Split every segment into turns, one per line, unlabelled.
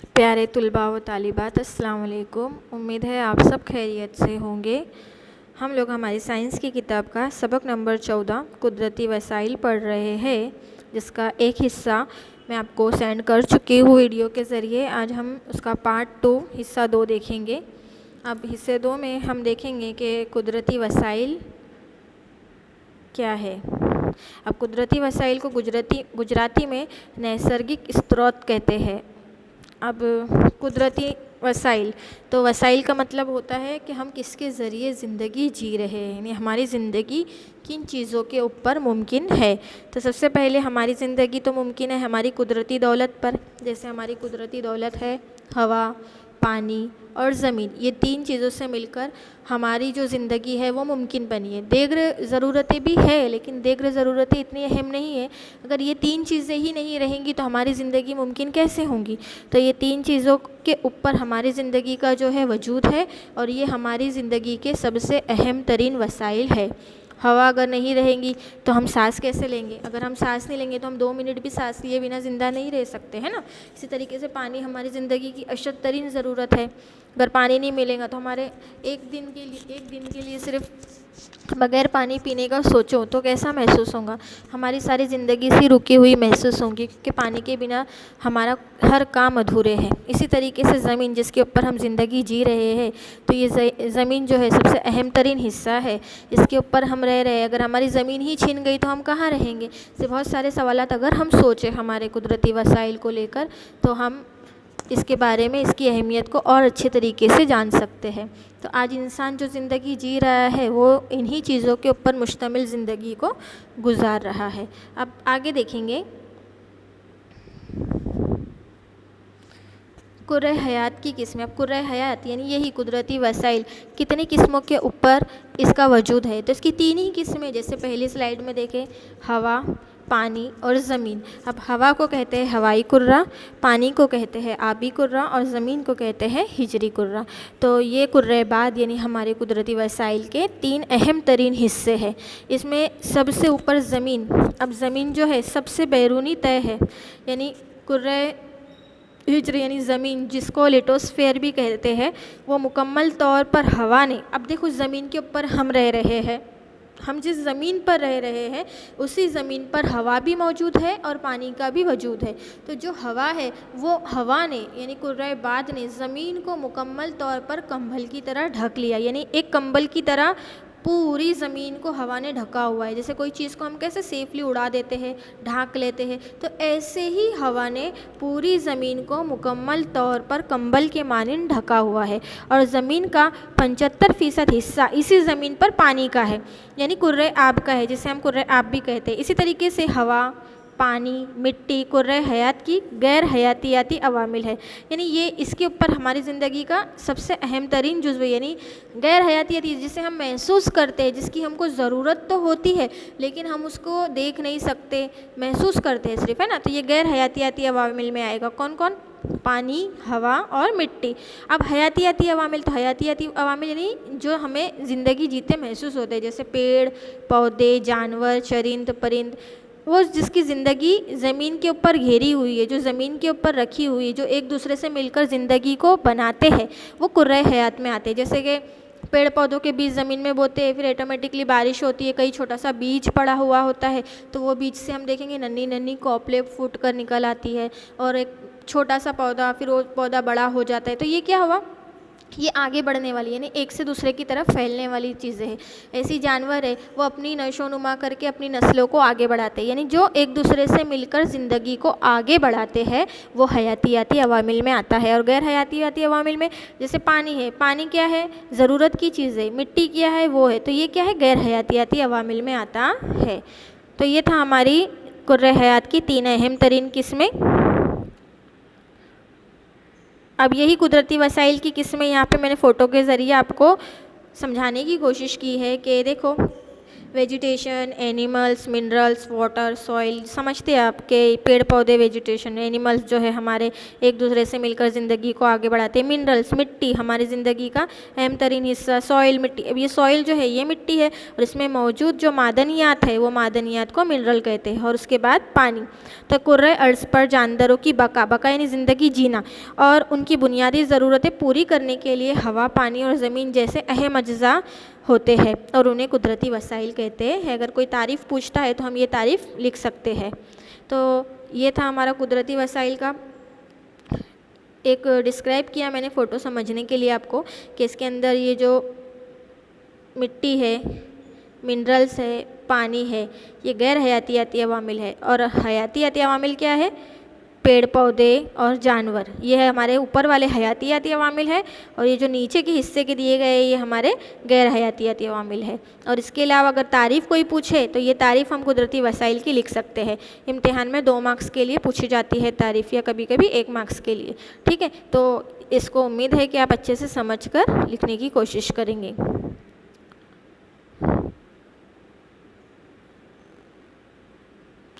प्यारे तुलबा व तालिबात, अस्सलाम वालेकुम। उम्मीद है आप सब खैरियत से होंगे। हम लोग हमारी साइंस की किताब का सबक नंबर 14 कुदरती वसाइल पढ़ रहे हैं, जिसका एक हिस्सा मैं आपको सेंड कर चुकी हूँ वीडियो के ज़रिए। आज हम उसका पार्ट 2 हिस्सा 2 देखेंगे। अब हिस्से 2 में हम देखेंगे कि कुदरती वसाइल क्या है। अब कुदरती वसाइल को गुजराती में नैसर्गिक स्रोत कहते हैं। अब कुदरती वसाइल, तो वसाइल का मतलब होता है कि हम किसके ज़रिए ज़िंदगी जी रहे हैं, यानी हमारी ज़िंदगी किन चीज़ों के ऊपर मुमकिन है। तो सबसे पहले हमारी ज़िंदगी तो मुमकिन है हमारी कुदरती दौलत पर। जैसे हमारी कुदरती दौलत है हवा, पानी और ज़मीन। ये 3 चीज़ों से मिलकर हमारी जो ज़िंदगी है वो मुमकिन बनी है। दीगर ज़रूरतें भी है, लेकिन दीगर ज़रूरतें इतनी अहम नहीं है। अगर ये 3 चीज़ें ही नहीं रहेंगी तो हमारी ज़िंदगी मुमकिन कैसे होंगी। तो ये 3 चीज़ों के ऊपर हमारी ज़िंदगी का जो है वजूद है, और ये हमारी ज़िंदगी के सबसे अहम तरीन वसाइल है। हवा अगर नहीं रहेंगी तो हम सांस कैसे लेंगे। अगर हम सांस नहीं लेंगे तो हम 2 मिनट भी सांस लिए बिना ज़िंदा नहीं रह सकते, है ना। इसी तरीके से पानी हमारी ज़िंदगी की अशद तरीन ज़रूरत है। अगर पानी नहीं मिलेगा तो हमारे एक दिन के लिए सिर्फ बग़ैर पानी पीने का सोचो तो कैसा महसूस होगा। हमारी सारी ज़िंदगी सी रुकी हुई महसूस होगी, क्योंकि पानी के बिना हमारा हर काम अधूरे है। इसी तरीके से ज़मीन, जिसके ऊपर हम ज़िंदगी जी रहे हैं, तो ये ज़मीन जो है सबसे अहम तरीन हिस्सा है। इसके ऊपर हम रह रहे हैं। अगर हमारी ज़मीन ही छीन गई तो हम कहाँ रहेंगे। से बहुत सारे सवालात अगर हम सोचें हमारे कुदरती वसाइल को लेकर, तो हम इसके बारे में, इसकी अहमियत को और अच्छे तरीके से जान सकते हैं। तो आज इंसान जो ज़िंदगी जी रहा है वो इन्हीं चीज़ों के ऊपर मुश्तमिल ज़िंदगी को गुजार रहा है। अब आगे देखेंगे कुर्रे हयात की किस्में। अब कुर्रे हयात यानी यही कुदरती वसाइल कितनी किस्मों के ऊपर इसका वजूद है। तो इसकी 3 ही किस्में, जैसे पहली स्लाइड में देखें, हवा, पानी और ज़मीन। अब हवा को कहते हैं हवाई कुर्रा, पानी को कहते हैं आबी कुर्रा और ज़मीन को कहते हैं हिजरी कुर्रा। तो ये कुर्रेबाद यानी हमारे कुदरती वसाइल के 3 अहम तरीन हिस्से हैं। इसमें सबसे ऊपर ज़मीन। अब ज़मीन जो है सबसे बैरूनी तय है, यानी कुर्रे हिजरी यानी ज़मीन, जिसको लिटोस्फेयर भी कहते हैं, वो मुकम्मल तौर पर हवा ने, अब देखो ज़मीन के ऊपर हम रह रहे हैं, हम जिस ज़मीन पर रह रहे हैं उसी ज़मीन पर हवा भी मौजूद है और पानी का भी वजूद है। तो जो हवा है वो हवा ने यानी कुर्रेबाद ने ज़मीन को मुकम्मल तौर पर कंबल की तरह ढक लिया, यानी एक कंबल की तरह पूरी ज़मीन को हवा ने ढका हुआ है। जैसे कोई चीज़ को हम कैसे सेफली उड़ा देते हैं, ढांक लेते हैं, तो ऐसे ही हवा ने पूरी ज़मीन को मुकम्मल तौर पर कंबल के मानिंद ढका हुआ है। और ज़मीन का 75% हिस्सा इसी ज़मीन पर पानी का है, यानी कुर्रे आब का है, जिसे हम कुर्रे आब भी कहते हैं। इसी तरीके से हवा, पानी, मिट्टी कुर्रे हयात की गैर हयातियाती अवामिल है, यानी ये इसके ऊपर हमारी ज़िंदगी का सबसे अहम तरीन जुज़्व, यानी गैर हयातियाती, जिसे हम महसूस करते हैं, जिसकी हमको ज़रूरत तो होती है लेकिन हम उसको देख नहीं सकते, महसूस करते हैं सिर्फ, है ना। तो ये गैर हयातियाती अवामिल में आएगा। कौन कौन? पानी, हवा और मिट्टी। अब हयातियाती अवामिल, तो हयातियाती अवामिल यानी जो हमें ज़िंदगी जीते महसूस होते हैं, जैसे पेड़ पौधे, जानवर, चरिंद परिंद, वो जिसकी ज़िंदगी ज़मीन के ऊपर घेरी हुई है, जो ज़मीन के ऊपर रखी हुई है, जो एक दूसरे से मिलकर ज़िंदगी को बनाते हैं, वो कुर्रे हयात में आते हैं। जैसे कि पेड़ पौधों के बीज ज़मीन में बोते हैं, फिर ऑटोमेटिकली बारिश होती है, कहीं छोटा सा बीज पड़ा हुआ होता है, तो वो बीज से हम देखेंगे नन्ही नन्ही कोपले फूट कर निकल आती है, और एक छोटा सा पौधा, फिर वो पौधा बड़ा हो जाता है। तो ये क्या हुआ, ये आगे बढ़ने वाली यानी एक से दूसरे की तरफ फैलने वाली चीज़ें हैं। ऐसी जानवर है वो अपनी नशोनुमा करके अपनी नस्लों को आगे बढ़ाते हैं, यानी जो एक दूसरे से मिलकर ज़िंदगी को आगे बढ़ाते हैं वो हयातियाती अवामिल में आता है। और गैर हयातियाती अवामिल में जैसे पानी है, पानी क्या है, ज़रूरत की चीज़ है, मिट्टी क्या है, वो है, तो ये क्या है, गैर हयातियाती अवामिल में आता है। तो ये था हमारी कुर्रे हयात की 3 अहम तरीन किस्में। अब यही कुदरती वसाइल की किस्में यहाँ पे मैंने फ़ोटो के ज़रिए आपको समझाने की कोशिश की है कि देखो vegetation, animals, minerals, water, soil, समझते हैं आपके पेड़ पौधे, वेजिटेशन, एनिमल्स जो है हमारे एक दूसरे से मिलकर ज़िंदगी को आगे बढ़ाते हैं, मिनरल्स मिट्टी हमारी ज़िंदगी का अहम तरीन हिस्सा, सॉइल मिट्टी, अब ये सॉइल जो है ये मिट्टी है और इसमें मौजूद जो मादनियात है वो मादनियात को मिनरल कहते हैं। और उसके बाद पानी, तो कुर्रे अर्ज़ पर जानवरों की बका यानी ज़िंदगी जीना और उनकी बुनियादी ज़रूरतें पूरी करने के लिए हवा, पानी और ज़मीन जैसे अहम अज्जा होते हैं और उन्हें कुदरती वसाइल कहते हैं। अगर कोई तारीफ़ पूछता है तो हम ये तारीफ़ लिख सकते हैं। तो ये था हमारा कुदरती वसाइल का एक डिस्क्राइब किया मैंने फ़ोटो समझने के लिए आपको कि इसके अंदर ये जो मिट्टी है, मिनरल्स है, पानी है, ये गैर हयातियाती अवामिल है और हयातियाती अवामिल क्या है? पेड़ पौधे और जानवर, ये है हमारे ऊपर वाले हयातियाती अवामिल है और ये जो नीचे के हिस्से के दिए गए ये हमारे गैर हयातियाती अवामिल है। और इसके अलावा अगर तारीफ़ कोई पूछे तो ये तारीफ़ हम कुदरती वसाइल की लिख सकते हैं। इम्तिहान में 2 मार्क्स के लिए पूछी जाती है तारीफ़ या कभी कभी 1 मार्क्स के लिए, ठीक है। तो इसको उम्मीद है कि आप अच्छे से समझ कर लिखने की कोशिश करेंगे।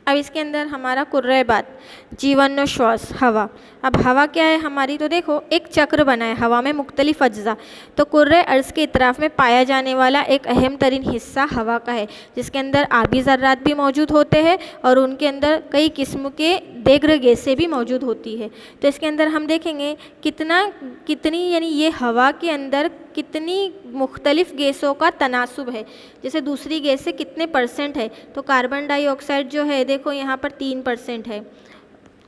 अब इसके अंदर हमारा कुर्रे बात, जीवन और श्वास, हवा। अब हवा क्या है हमारी? तो देखो एक चक्र बना है हवा में मुख्तलिफ अज्जा, तो कुर्रे अर्ज़ के इतराफ़ में पाया जाने वाला एक अहम तरीन हिस्सा हवा का है जिसके अंदर आबी ज़र्रात भी मौजूद होते हैं और उनके अंदर कई किस्म के देगर गैसें भी मौजूद होती है। तो इसके अंदर हम देखेंगे कितनी यानी ये हवा के अंदर कितनी मुख्तलिफ़ गैसों का तनासुब है, जैसे दूसरी गैस से कितने % है। तो कार्बन डाइऑक्साइड जो है देखो यहाँ पर 3% है,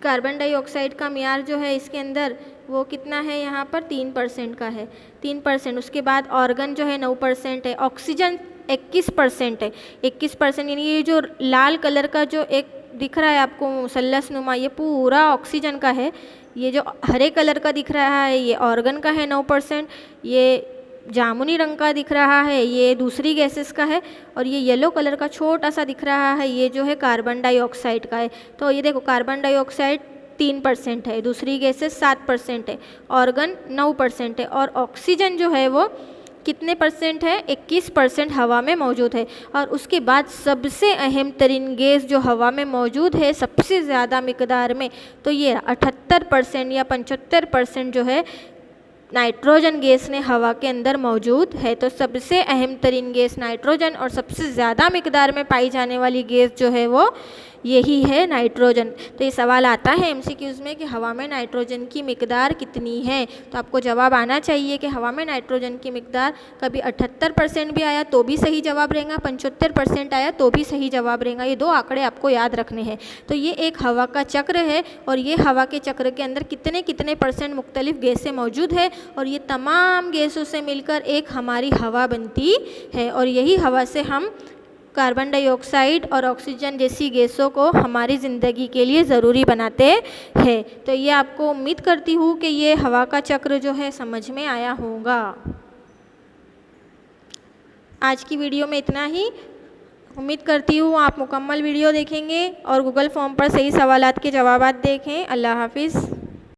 कार्बन डाइऑक्साइड का म्यार जो है इसके अंदर वो कितना है, यहाँ पर 3% का है, 3%। उसके बाद ऑर्गन जो है 9% है, ऑक्सीजन 21% है, 21% यानी ये जो लाल कलर का जो एक दिख रहा है आपको मुसल्लस नुमा, ये पूरा ऑक्सीजन का है। ये जो हरे कलर का दिख रहा है ये ऑर्गन का है 9%, ये जामुनी रंग का दिख रहा है ये दूसरी गैसेस का है और ये येलो कलर का छोटा सा दिख रहा है ये जो है कार्बन डाइऑक्साइड का है। तो ये देखो कार्बन डाइऑक्साइड 3% है, दूसरी गैसेस 7% है, ऑर्गन 9% है और ऑक्सीजन जो है वो कितने % है? 21% हवा में मौजूद है। और उसके बाद सबसे अहम तरीन गैस जो हवा में मौजूद है सबसे ज़्यादा मिकदार में, तो ये 78% या 75% जो है नाइट्रोजन गैस ने हवा के अंदर मौजूद है। तो सबसे अहम तरीन गैस नाइट्रोजन और सबसे ज़्यादा मिकदार में पाई जाने वाली गैस जो है वो यही है नाइट्रोजन। तो ये सवाल आता है MCQs में कि हवा में नाइट्रोजन की मिकदार कितनी है, तो आपको जवाब आना चाहिए कि हवा में नाइट्रोजन की मिकदार कभी 78% भी आया तो भी सही जवाब रहेगा, 75% आया तो भी सही जवाब रहेगा। ये 2 आंकड़े आपको याद रखने हैं। तो ये एक हवा का चक्र है और ये हवा के चक्र के अंदर कितने % मुख्तलिफ गैसें मौजूद है और ये तमाम गैसों से मिलकर एक हमारी हवा बनती है और यही हवा से हम कार्बन डाइऑक्साइड और ऑक्सीजन जैसी गैसों को हमारी ज़िंदगी के लिए ज़रूरी बनाते हैं। तो ये आपको उम्मीद करती हूँ कि ये हवा का चक्र जो है समझ में आया होगा। आज की वीडियो में इतना ही। उम्मीद करती हूँ आप मुकम्मल वीडियो देखेंगे और गूगल फॉर्म पर सही सवालात के जवाबात देखें। अल्लाह हाफिज़।